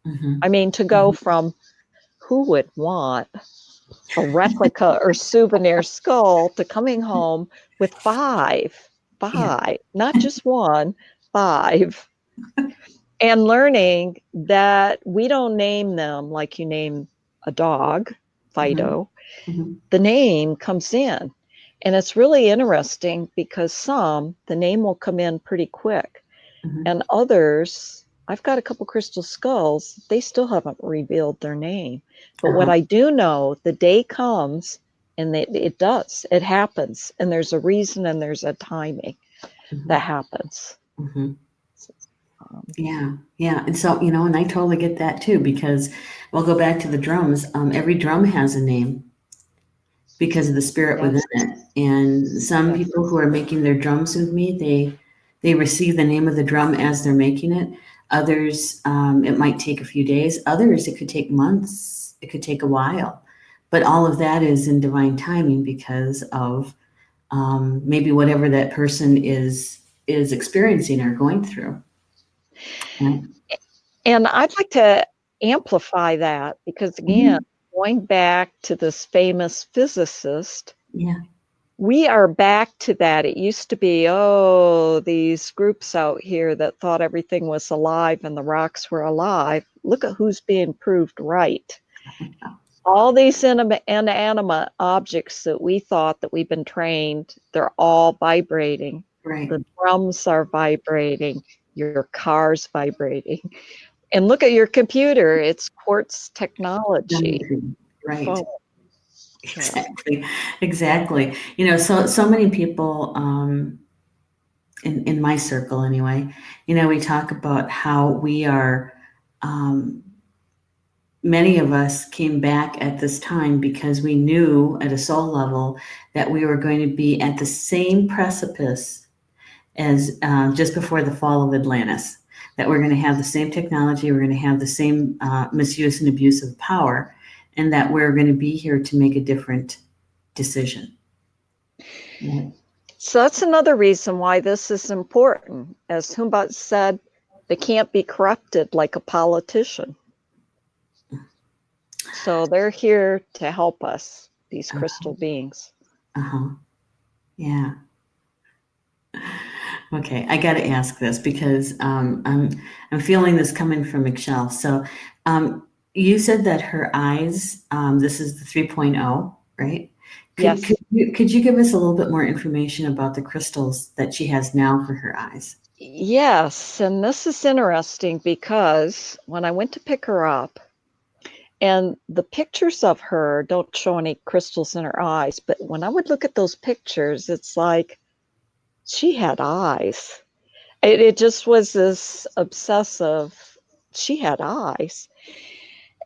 Hmm. I mean, to go from who would want a replica or souvenir skull to coming home with Yeah. five, not just one, five, and learning that we don't name them like you name a dog, Hmm. Fido. Hmm. The name comes in. And it's really interesting because the name will come in pretty quick. Hmm. And others, I've got a couple crystal skulls, they still haven't revealed their name. But what Uh-huh. I do know, the day comes and it happens. And there's a reason and there's a timing Hmm. that happens. Hmm. Um, Yeah, yeah. And so, and I totally get that too, because we'll go back to the drums. Every drum has a name because of the spirit within yes, it. And some yes. people who are making their drums with me, they receive the name of the drum as they're making it. Others, it might take a few days. Others, it could take months. It could take a while. But all of that is in divine timing because of maybe whatever that person is experiencing or going through. Right? And I'd like to amplify that because, again, Mhm. going back to this famous physicist, Yeah. we are back to that. It used to be, oh, these groups out here that thought everything was alive and the rocks were alive. Look at who's being proved right. All these inanimate objects that we thought that we've been trained, they're all vibrating. Right. The drums are vibrating, your car's vibrating. And look at your computer, it's quartz technology. Your Right. phone. So, Exactly. Exactly. So many people in my circle anyway, we talk about how we are many of us came back at this time because we knew at a soul level that we were going to be at the same precipice as just before the fall of Atlantis, that we're going to have the same technology, we're going to have the same misuse and abuse of power, and that we're going to be here to make a different decision. Right. So that's another reason why this is important. As Humboldt said, they can't be corrupted like a politician. So they're here to help us, these crystal beings. Yeah. Okay, I got to ask this because I'm feeling this coming from Michelle. So you said that her eyes, this is the 3.0, right? Yes. Could you give us a little bit more information about the crystals that she has now for her eyes? Yes, and this is interesting because when I went to pick her up, and the pictures of her don't show any crystals in her eyes, but when I would look at those pictures, it's like she had eyes. It just was this obsessive, she had eyes.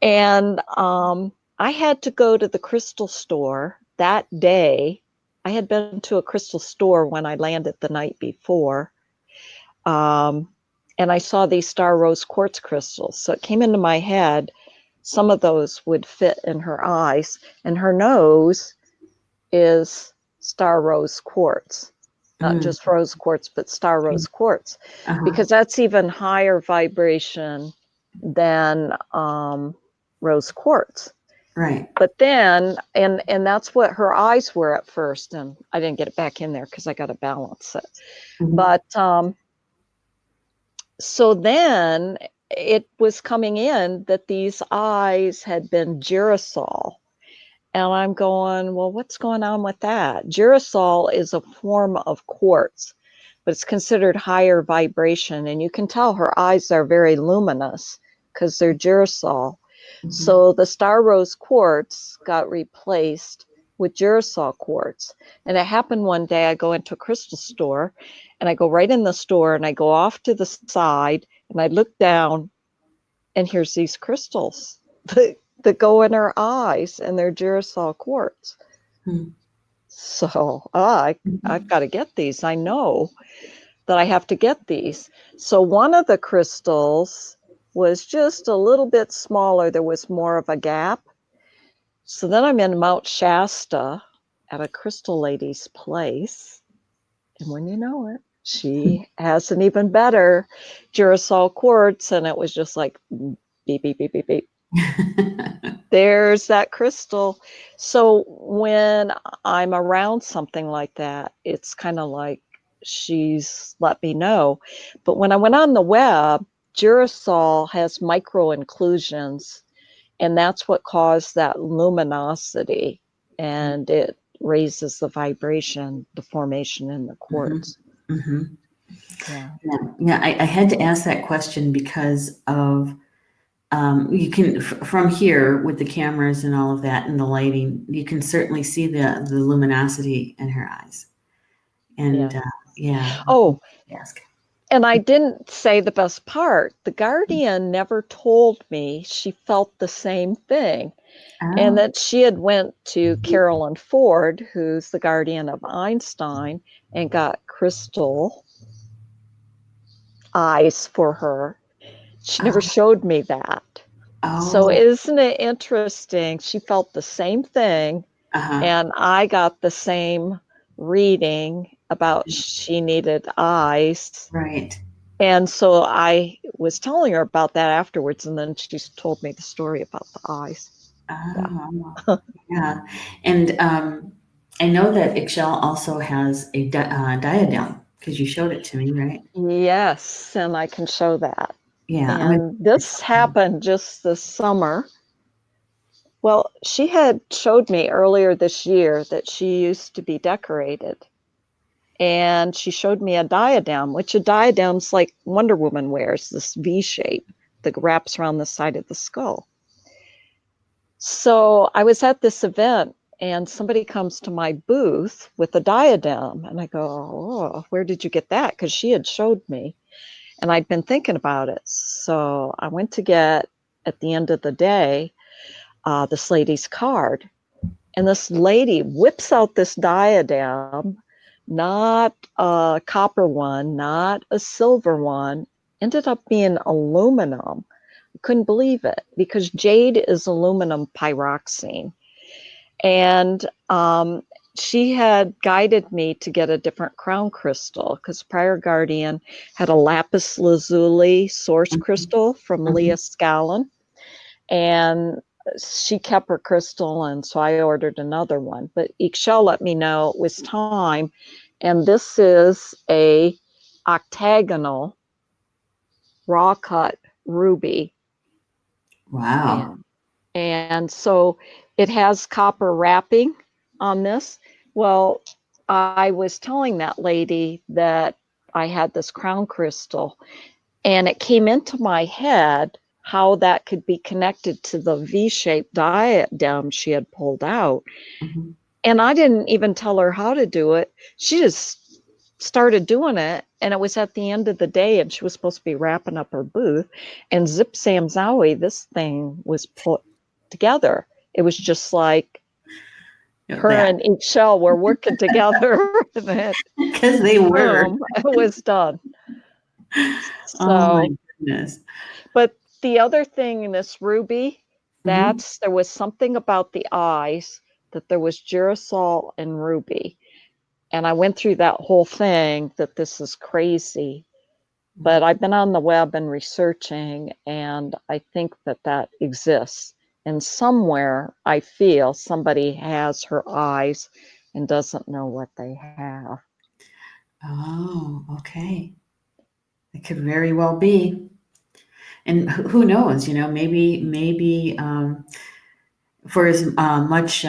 And I had to go to the crystal store that day. I had been to a crystal store when I landed the night before. And I saw these star rose quartz crystals. So it came into my head, some of those would fit in her eyes. And her nose is star rose quartz. Not just rose quartz, but star rose quartz, because that's even higher vibration than rose quartz. Right. But then, and that's what her eyes were at first, and I didn't get it back in there because I got to balance it. But so then it was coming in that these eyes had been girasol. And I'm going, well, what's going on with that? Girasol is a form of quartz, but it's considered higher vibration. And you can tell her eyes are very luminous because they're girasol. So the star rose quartz got replaced with girasol quartz. And it happened one day, I go into a crystal store and I go right in the store and I go off to the side and I look down and here's these crystals that go in her eyes, and they're girasol quartz. So I've got to get these. I know that I have to get these. So one of the crystals was just a little bit smaller. There was more of a gap. So then I'm in Mount Shasta at a crystal lady's place. And when you know it, she has an even better girasol quartz. And it was just like beep, beep, beep, beep, beep. There's that crystal. So when I'm around something like that, it's kind of like she's let me know. But when I went on the web, girasol has micro inclusions, and that's what caused that luminosity, and it raises the vibration, the formation in the quartz. Yeah. I had to ask that question because of you can from here with the cameras and all of that and the lighting, you can certainly see the luminosity in her eyes. And Oh, ask. and I didn't say the best part. The guardian never told me she felt the same thing, and that she had went to Carolyn Ford, who's the guardian of Einstein, and got crystal eyes for her. She never showed me that. So isn't it interesting? She felt the same thing, and I got the same reading about she needed eyes. Right. And so I was telling her about that afterwards, and then she told me the story about the eyes. Yeah. And I know that Ixchel also has a diadem because you showed it to me, right? Yes, and I can show that. Yeah. And this happened just this summer. Well, she had showed me earlier this year that she used to be decorated. And she showed me a diadem, which a diadem's like Wonder Woman wears, this V shape that wraps around the side of the skull. So I was at this event and somebody comes to my booth with a diadem. And I go, oh, where did you get that? Because she had showed me. And I'd been thinking about it. So I went to get, at the end of the day, this lady's card. And this lady whips out this diadem, not a copper one, not a silver one. ended up being aluminum. I couldn't believe it, because jade is aluminum pyroxene. And she had guided me to get a different crown crystal, because prior guardian had a lapis lazuli source crystal from Leah Scallon, and she kept her crystal, and so I ordered another one. But Ixchel let me know it was time, and this is a octagonal raw cut ruby. Wow. And so it has copper wrapping on this. Well, I was telling that lady that I had this crown crystal, and it came into my head how that could be connected to the V-shaped diadem she had pulled out. Mm-hmm. And I didn't even tell her how to do it. She just started doing it, and it was at the end of the day, and she was supposed to be wrapping up her booth, and zip Sam Zowie, this thing was put together. It was just like her and Ixchel were working together, because they were. boom, it was done. Oh my So, goodness. but the other thing in this ruby, Mm-hmm. there was something about the eyes, that there was girasol and ruby. And I went through that whole thing, that this is crazy. But I've been on the web and researching, and I think that that exists. And somewhere I feel somebody has her eyes and doesn't know what they have. Oh, okay. It could very well be. And who knows, maybe for as much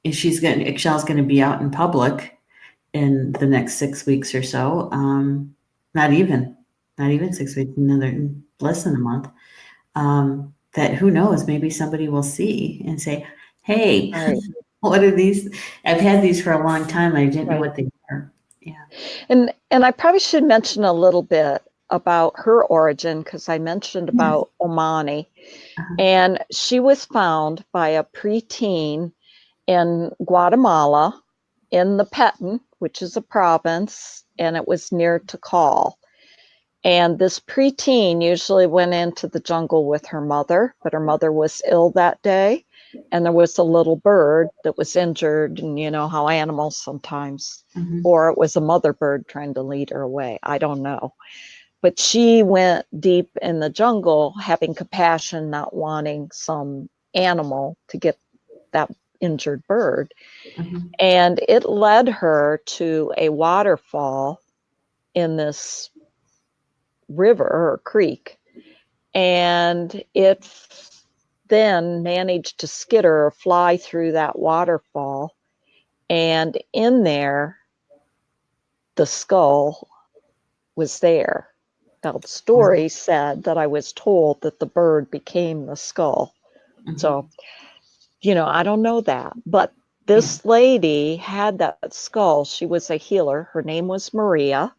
Ixchel's going to be out in public in the next 6 weeks or so. Not even 6 weeks, less than a month. That who knows, maybe somebody will see and say, hey, Right. what are these? I've had these for a long time. I didn't know what they were. Yeah. And I probably should mention a little bit about her origin, because I mentioned about Omani. And she was found by a preteen in Guatemala, in the Petén, which is a province, and it was near Tikal. And this preteen usually went into the jungle with her mother, but her mother was ill that day. And there was a little bird that was injured, and you know how animals sometimes, or it was a mother bird trying to lead her away. I don't know. But she went deep in the jungle, having compassion, not wanting some animal to get that injured bird. And it led her to a waterfall in this river or creek. And it then managed to skitter or fly through that waterfall. And in there, the skull was there. Now, the story said that I was told that the bird became the skull. So, I don't know that. But this lady had that skull. She was a healer. Her name was Maria.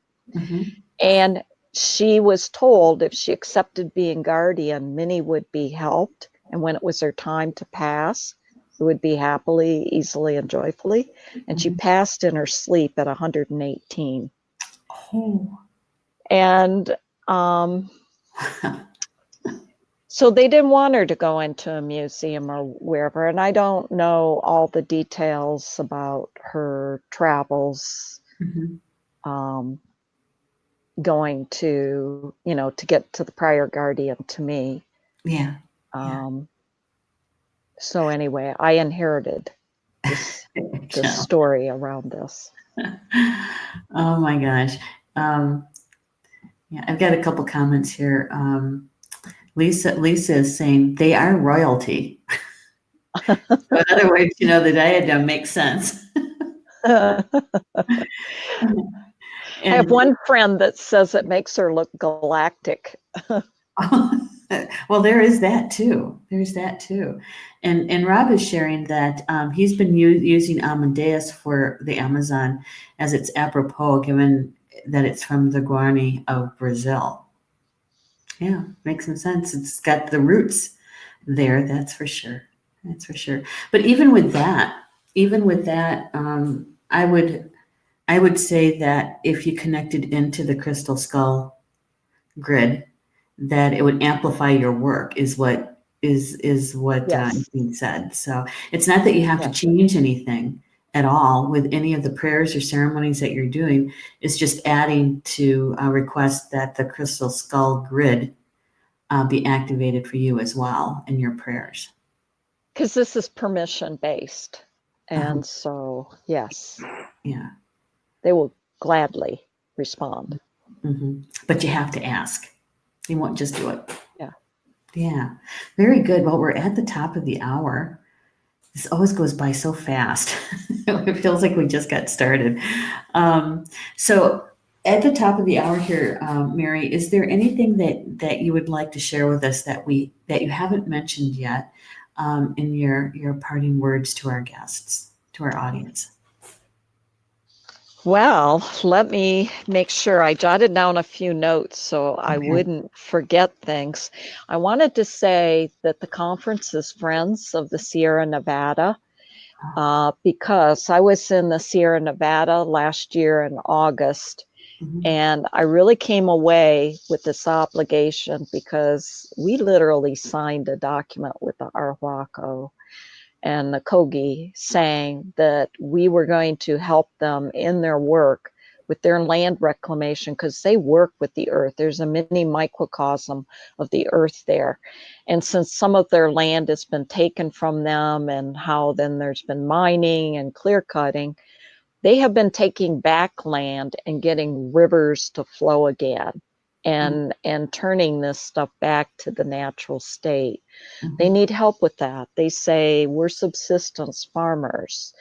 And she was told if she accepted being guardian, Minnie would be helped. And when it was her time to pass, it would be happily, easily, and joyfully. And she passed in her sleep at 118. Oh. And so they didn't want her to go into a museum or wherever. And I don't know all the details about her travels, going to, to get to the prior guardian to me. Yeah. So anyway, I inherited this story around this. Oh my gosh. Yeah, I've got a couple comments here. Lisa is saying they are royalty. So in other words, the diadem makes sense. I have one friend that says it makes her look galactic. Well, there is that too. There's that too. And Rob is sharing that he's been using Amadeus for the Amazon as it's apropos, given that it's from the Guarani of Brazil. Yeah, makes some sense. It's got the roots there, that's for sure. That's for sure. But even with that, I would say that if you connected into the crystal skull grid, that it would amplify your work is what is Yes. being said. So it's not that you have to Yes. change anything at all with any of the prayers or ceremonies that you're doing. It's just adding to a request that the Crystal Skull grid be activated for you as well in your prayers. Because this is permission based. Uh-huh. And so, yes, Yeah. they will gladly respond. But you have to ask. You won't just do it. Yeah. Yeah. Very good. Well, we're at the top of the hour. This always goes by so fast. It feels like we just got started. So at the top of the hour here, Mary, is there anything that you would like to share with us that you haven't mentioned yet in your parting words to our guests, to our audience? Well, let me make sure I jotted down a few notes so I Okay. wouldn't forget things. I wanted to say that the conference is Friends of the Sierra Nevada, because I was in the Sierra Nevada last year in August, and I really came away with this obligation because we literally signed a document with the Arhuaco and the Kogi saying that we were going to help them in their work with their land reclamation because they work with the earth. There's a mini microcosm of the earth there. And since some of their land has been taken from them and how then there's been mining and clear cutting, they have been taking back land and getting rivers to flow again and turning this stuff back to the natural state. They need help with that. They say we're subsistence farmers.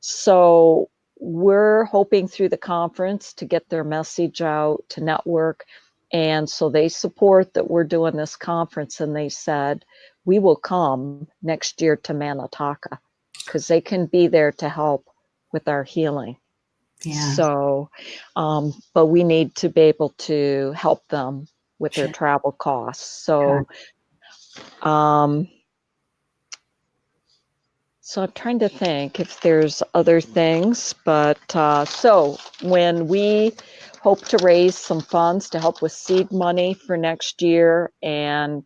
So we're hoping through the conference to get their message out, to network. And so they support that we're doing this conference. And they said, we will come next year to Manataka because they can be there to help with our healing. Yeah. So, but we need to be able to help them with their Sure. travel costs. So, I'm trying to think if there's other things, but so when we hope to raise some funds to help with seed money for next year and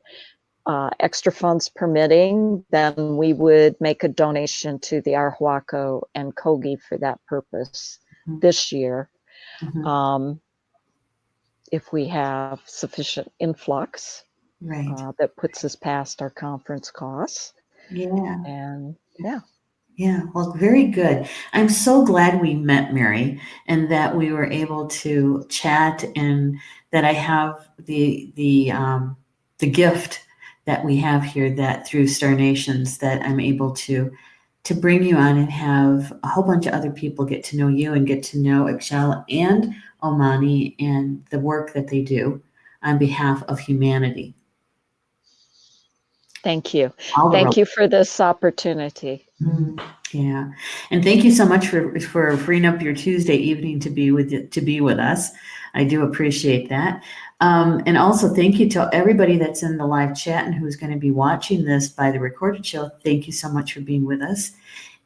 extra funds permitting, then we would make a donation to the Arhuaco and Kogi for that purpose this year. If we have sufficient influx Right. that puts us past our conference costs. Yeah. And yeah. Yeah, well, very good. I'm so glad we met, Mary, and that we were able to chat, and that I have the gift that we have here, that through Star Nations, that I'm able to bring you on and have a whole bunch of other people get to know you and get to know Excel and Omani and the work that they do on behalf of humanity. Thank you. All the Thank you for this opportunity. Yeah, and thank you so much for freeing up your Tuesday evening to be with us. I do appreciate that, and also thank you to everybody that's in the live chat and who's going to be watching this by the recorded show. Thank you so much for being with us,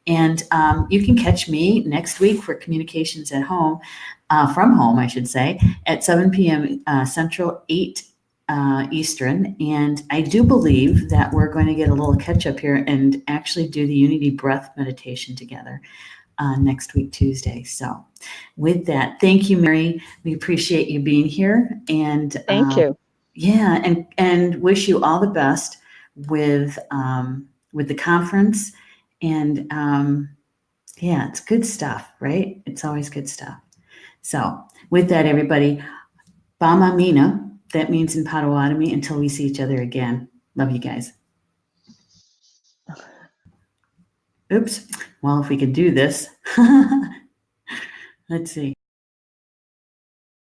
and you can catch me next week for Communications at Home, from home, I should say, at 7 p.m. Central, 8 Eastern. And I do believe that we're going to get a little catch up here and actually do the Unity Breath meditation together next week, Tuesday. So with that, thank you, Mary. We appreciate you being here. And Thank you. yeah, and wish you all the best with the conference. And yeah, it's good stuff, right? It's always good stuff. So with that, everybody, Bama Mina. That means in Potawatomi, until we see each other again. Love you guys. Oops. Well, if we could do this. Let's see.